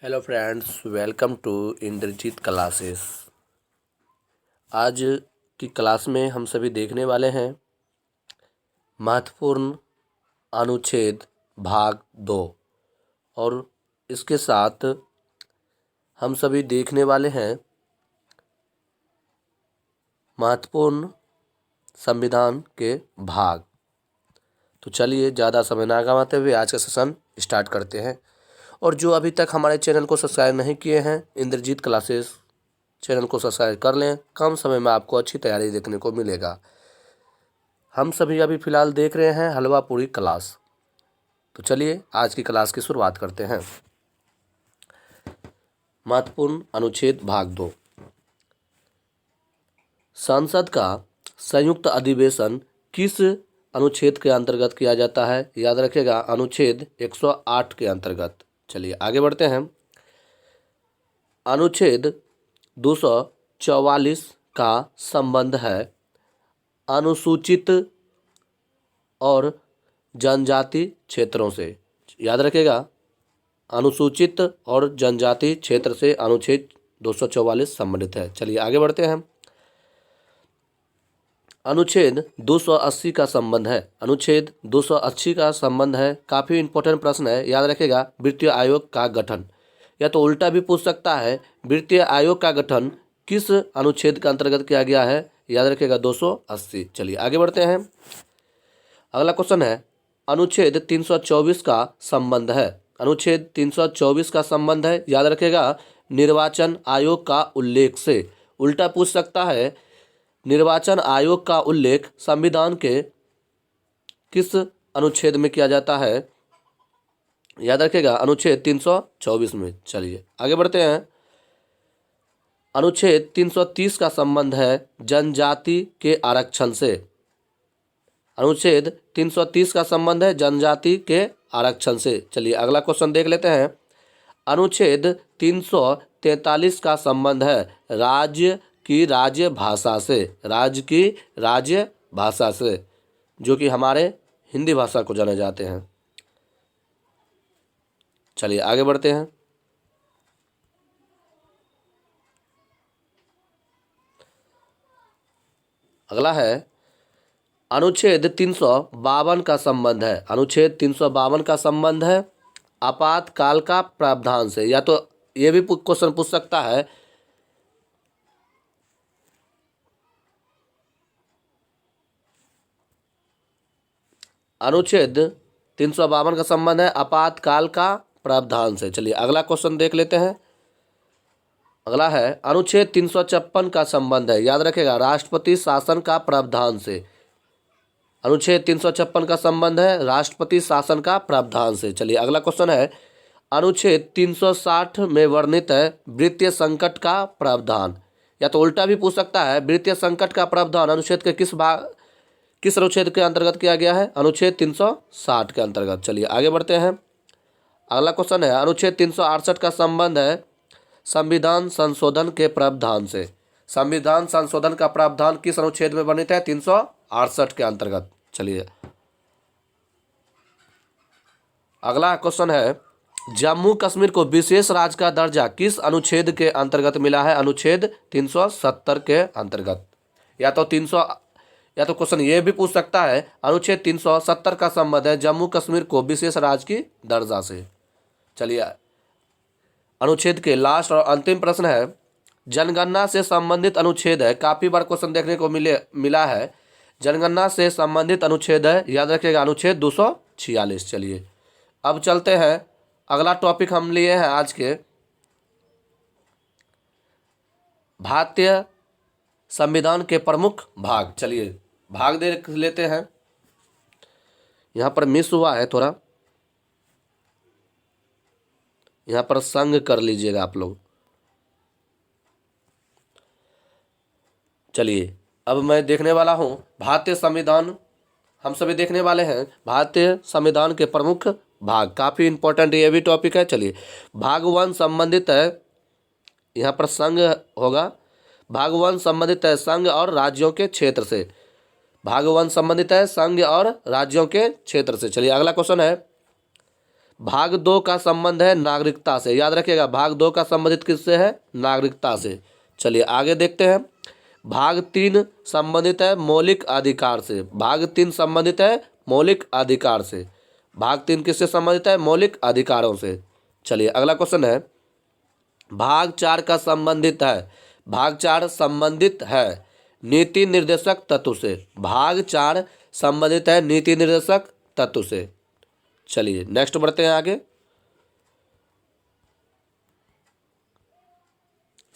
Hello friends, welcome to Indrajeet classes. आज की class में हम सभी देखने वाले हैं महत्वपूर्ण अनुच्छेद भाग 2 और इसके साथ हम सभी देखने वाले हैं महत्वपूर्ण संविधान के भाग। तो चलिए ज़्यादा समय ना गंवाते हुए आज का सेशन स्टार्ट करते हैं। और जो अभी तक हमारे चैनल को सब्सक्राइब नहीं किए हैं, इंद्रजीत क्लासेस चैनल को सब्सक्राइब कर लें। कम समय में आपको अच्छी तैयारी देखने को मिलेगा। हम सभी अभी फ़िलहाल देख रहे हैं हलवा पूरी क्लास। तो चलिए आज की क्लास की शुरुआत करते हैं। महत्वपूर्ण अनुच्छेद भाग 2। संसद का संयुक्त अधिवेशन किस अनुच्छेद के अंतर्गत किया जाता है? याद रखिएगा, अनुच्छेद 108 के अंतर्गत। चलिए आगे बढ़ते हैं। अनुच्छेद 244 का संबंध है अनुसूचित और जनजाति क्षेत्रों से। याद रखिएगा, अनुसूचित और जनजाति क्षेत्र से अनुच्छेद 244 संबंधित है। चलिए आगे बढ़ते हैं। अनुच्छेद 280 का संबंध है। अनुच्छेद 280 का संबंध है, काफ़ी इंपॉर्टेंट प्रश्न है। याद रखिएगा, वित्तीय आयोग का गठन, या तो उल्टा भी पूछ सकता है, वित्तीय आयोग का गठन किस अनुच्छेद के अंतर्गत किया गया है? याद रखिएगा 280। चलिए आगे बढ़ते हैं। अगला क्वेश्चन है, अनुच्छेद 324 का संबंध है। अनुच्छेद 324 का संबंध है, याद रखिएगा, निर्वाचन आयोग का उल्लेख से। उल्टा पूछ सकता है, निर्वाचन आयोग का उल्लेख संविधान के किस अनुच्छेद में किया जाता है? याद रखिएगा, अनुच्छेद 324 में। चलिए आगे बढ़ते हैं। अनुच्छेद 330 का संबंध है जनजाति के आरक्षण से। अनुच्छेद 330 का संबंध है जनजाति के आरक्षण से। चलिए अगला क्वेश्चन देख लेते हैं। अनुच्छेद 343 का संबंध है राज्य की राज्य भाषा से। राज्य की राज्य भाषा से, जो कि हमारे हिंदी भाषा को जाने जाते हैं। चलिए आगे बढ़ते हैं। अगला है अनुच्छेद 352 का संबंध है। अनुच्छेद 352 का संबंध है आपातकाल का प्रावधान से। या तो ये भी क्वेश्चन पूछ सकता है, अनुच्छेद 352 का संबंध है आपातकाल का प्रावधान से। चलिए अगला क्वेश्चन देख लेते हैं। अगला है अनुच्छेद 356 का संबंध है, याद रखेगा, राष्ट्रपति शासन का प्रावधान से। अनुच्छेद 356 का संबंध है राष्ट्रपति शासन का प्रावधान से। चलिए अगला क्वेश्चन है, अनुच्छेद 360 में वर्णित है वित्तीय संकट का प्रावधान। या तो उल्टा भी पूछ सकता है, वित्तीय संकट का प्रावधान अनुच्छेद के किस अनुच्छेद के अंतर्गत किया गया है? अनुच्छेद 360 के अंतर्गत। चलिए आगे बढ़ते हैं। अगला क्वेश्चन है, अनुच्छेद 368 का संबंध है संविधान संशोधन के प्रावधान से। संविधान संशोधन का प्रावधान किस अनुच्छेद में वर्णित है? 368 के अंतर्गत। चलिए अगला क्वेश्चन है, जम्मू कश्मीर को विशेष राज्य का दर्जा किस अनुच्छेद के अंतर्गत मिला है? अनुच्छेद 370 के अंतर्गत। या तो क्वेश्चन ये भी पूछ सकता है, अनुच्छेद 370 का संबंध है जम्मू कश्मीर को विशेष राज्य की दर्जा से। चलिए अनुच्छेद के लास्ट और अंतिम प्रश्न है, जनगणना से संबंधित अनुच्छेद है। काफी बार क्वेश्चन देखने को मिला है। जनगणना से संबंधित अनुच्छेद है, याद रखिएगा, अनुच्छेद 246। चलिए अब चलते हैं। अगला टॉपिक हम लिए हैं आज के, भारतीय संविधान के प्रमुख भाग। चलिए भाग देख लेते हैं। यहाँ पर मिस हुआ है थोड़ा, यहाँ पर संग कर लीजिएगा आप लोग। चलिए अब मैं देखने वाला हूँ भारतीय संविधान। हम सभी देखने वाले हैं भारतीय संविधान के प्रमुख भाग। काफ़ी इंपॉर्टेंट ये भी टॉपिक है। चलिए भाग 1 संबंधित है, यहाँ पर संघ होगा। भाग 1 संबंधित है संघ और राज्यों के क्षेत्र से। भाग 1 संबंधित है संघ और राज्यों के क्षेत्र से। चलिए अगला क्वेश्चन है, भाग 2 का संबंध है नागरिकता से, याद रखिएगा भाग 2 का संबंधित किससे है, नागरिकता से। चलिए आगे देखते हैं। भाग 3 संबंधित है मौलिक अधिकार से, भाग 3 संबंधित है मौलिक अधिकार से। भाग 3 किससे संबंधित है, मौलिक अधिकारों से। चलिए अगला क्वेश्चन है, भाग 4 का संबंधित है, भाग 4 संबंधित है नीति निर्देशक तत्व से, भाग 4 संबंधित है नीति निर्देशक तत्व से। चलिए नेक्स्ट बढ़ते हैं आगे।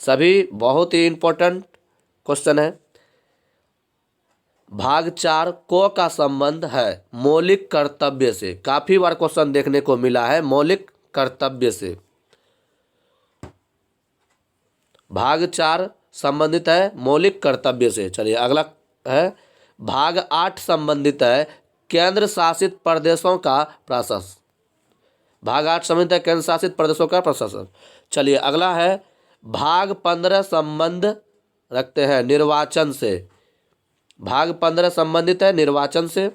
सभी बहुत ही इंपॉर्टेंट क्वेश्चन है। भाग 4 को का संबंध है मौलिक कर्तव्य से, काफी बार क्वेश्चन देखने को मिला है मौलिक कर्तव्य से। भाग 4 संबंधित है मौलिक कर्तव्य से। चलिए अगला है, भाग 8 संबंधित है केंद्र शासित प्रदेशों का प्रशासन, भाग 8 संबंधित है केंद्र शासित प्रदेशों का प्रशासन। चलिए अगला है, भाग 15 संबंध रखते हैं निर्वाचन से, भाग 15 संबंधित है निर्वाचन से।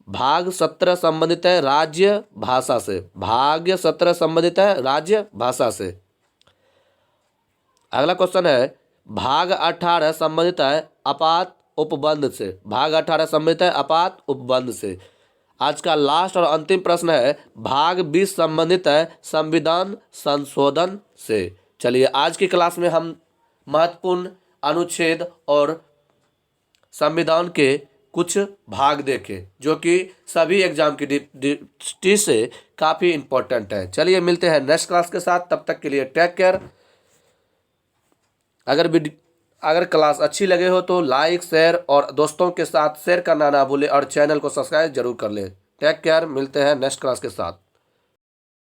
भाग 17 संबंधित है राज्य भाषा से, भाग 17 संबंधित है राज्य भाषा से। अगला क्वेश्चन है, भाग 18 संबंधित है आपात उपबंध से, भाग 18 संबंधित है आपात उपबंध से। आज का लास्ट और अंतिम प्रश्न है, भाग 20 संबंधित है संविधान संशोधन से। चलिए आज की क्लास में हम महत्वपूर्ण अनुच्छेद और संविधान के कुछ भाग देखें जो कि सभी एग्जाम की दृष्टि से काफ़ी इम्पोर्टेंट है। चलिए मिलते हैं नेक्स्ट क्लास के साथ, तब तक के लिए टेक केयर। अगर क्लास अच्छी लगे हो तो लाइक शेयर और दोस्तों के साथ शेयर करना ना भूलें और चैनल को सब्सक्राइब जरूर कर लें। टेक केयर, मिलते हैं नेक्स्ट क्लास के साथ।